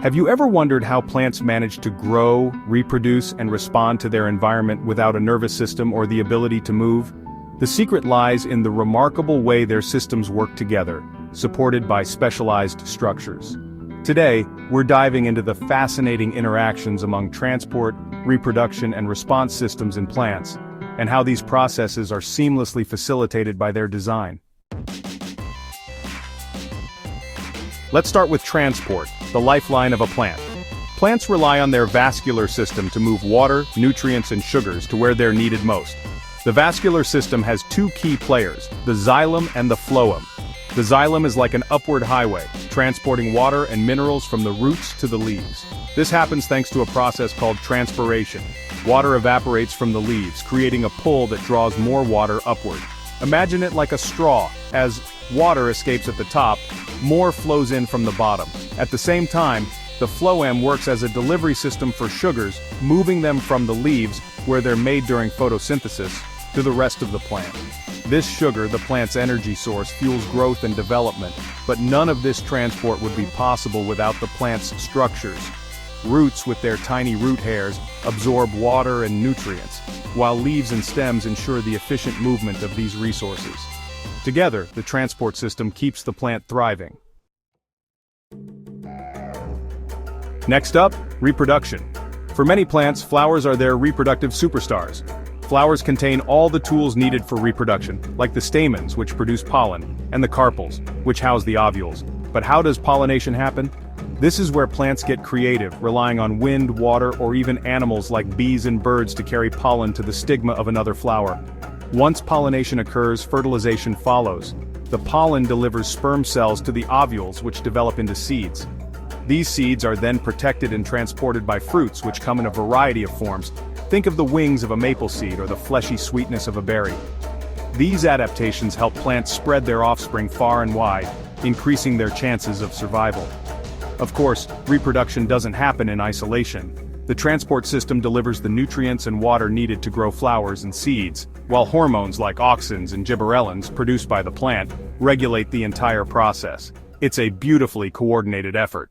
Have you ever wondered how plants manage to grow, reproduce, and respond to their environment without a nervous system or the ability to move? The secret lies in the remarkable way their systems work together, supported by specialized structures. Today, we're diving into the fascinating interactions among transport, reproduction, and response systems in plants, and how these processes are seamlessly facilitated by their design. Let's start with transport, the lifeline of a plant. Plants rely on their vascular system to move water, nutrients, and sugars to where they're needed most. The vascular system has two key players, the xylem and the phloem. The xylem is like an upward highway, transporting water and minerals from the roots to the leaves. This happens thanks to a process called transpiration. Water evaporates from the leaves, creating a pull that draws more water upward. Imagine it like a straw. As water escapes at the top, more flows in from the bottom. At the same time, the phloem works as a delivery system for sugars, moving them from the leaves, where they're made during photosynthesis, to the rest of the plant. This sugar, the plant's energy source, fuels growth and development, but none of this transport would be possible without the plant's structures. Roots, with their tiny root hairs, absorb water and nutrients, while leaves and stems ensure the efficient movement of these resources. Together, the transport system keeps the plant thriving. Next up, reproduction. For many plants, flowers are their reproductive superstars. Flowers contain all the tools needed for reproduction, like the stamens, which produce pollen, and the carpels, which house the ovules. But how does pollination happen? This is where plants get creative, relying on wind, water, or even animals like bees and birds to carry pollen to the stigma of another flower. Once pollination occurs, fertilization follows. The pollen delivers sperm cells to the ovules, which develop into seeds. These seeds are then protected and transported by fruits, which come in a variety of forms. Think of the wings of a maple seed or the fleshy sweetness of a berry. These adaptations help plants spread their offspring far and wide, increasing their chances of survival. Of course, reproduction doesn't happen in isolation. The transport system delivers the nutrients and water needed to grow flowers and seeds, while hormones like auxins and gibberellins produced by the plant regulate the entire process. It's a beautifully coordinated effort.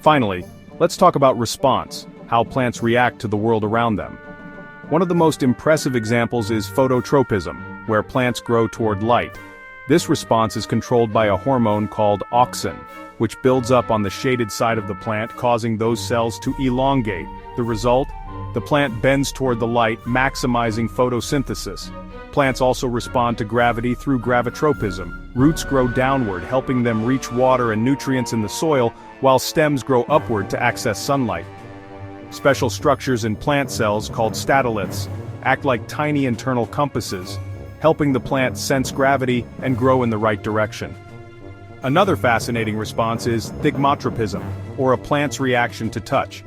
Finally, let's talk about response, how plants react to the world around them. One of the most impressive examples is phototropism, where plants grow toward light. This response is controlled by a hormone called auxin, which builds up on the shaded side of the plant, causing those cells to elongate. The result? The plant bends toward the light, maximizing photosynthesis. Plants also respond to gravity through gravitropism. Roots grow downward, helping them reach water and nutrients in the soil, while stems grow upward to access sunlight. Special structures in plant cells, called statoliths, act like tiny internal compasses, helping the plant sense gravity and grow in the right direction. Another fascinating response is thigmotropism, or a plant's reaction to touch.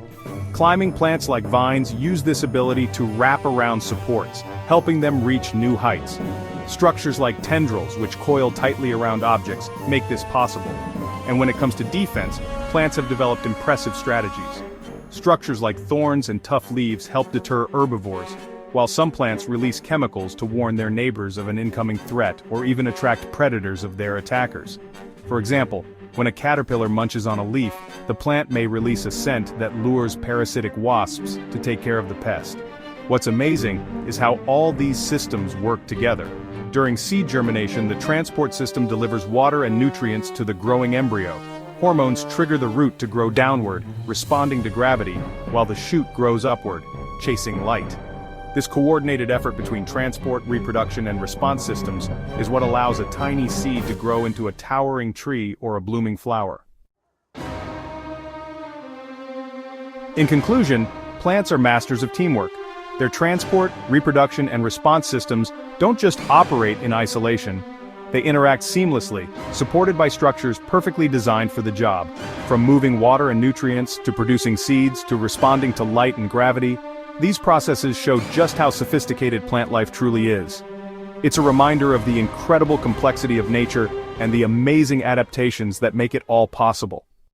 Climbing plants like vines use this ability to wrap around supports, helping them reach new heights. Structures like tendrils, which coil tightly around objects, make this possible. And when it comes to defense, plants have developed impressive strategies. Structures like thorns and tough leaves help deter herbivores, while some plants release chemicals to warn their neighbors of an incoming threat or even attract predators of their attackers. For example, when a caterpillar munches on a leaf, the plant may release a scent that lures parasitic wasps to take care of the pest. What's amazing is how all these systems work together. During seed germination, the transport system delivers water and nutrients to the growing embryo. Hormones trigger the root to grow downward, responding to gravity, while the shoot grows upward, chasing light. This coordinated effort between transport, reproduction, and response systems is what allows a tiny seed to grow into a towering tree or a blooming flower. In conclusion, plants are masters of teamwork. Their transport, reproduction, and response systems don't just operate in isolation. They interact seamlessly, supported by structures perfectly designed for the job. From moving water and nutrients, to producing seeds, to responding to light and gravity, these processes show just how sophisticated plant life truly is. It's a reminder of the incredible complexity of nature and the amazing adaptations that make it all possible.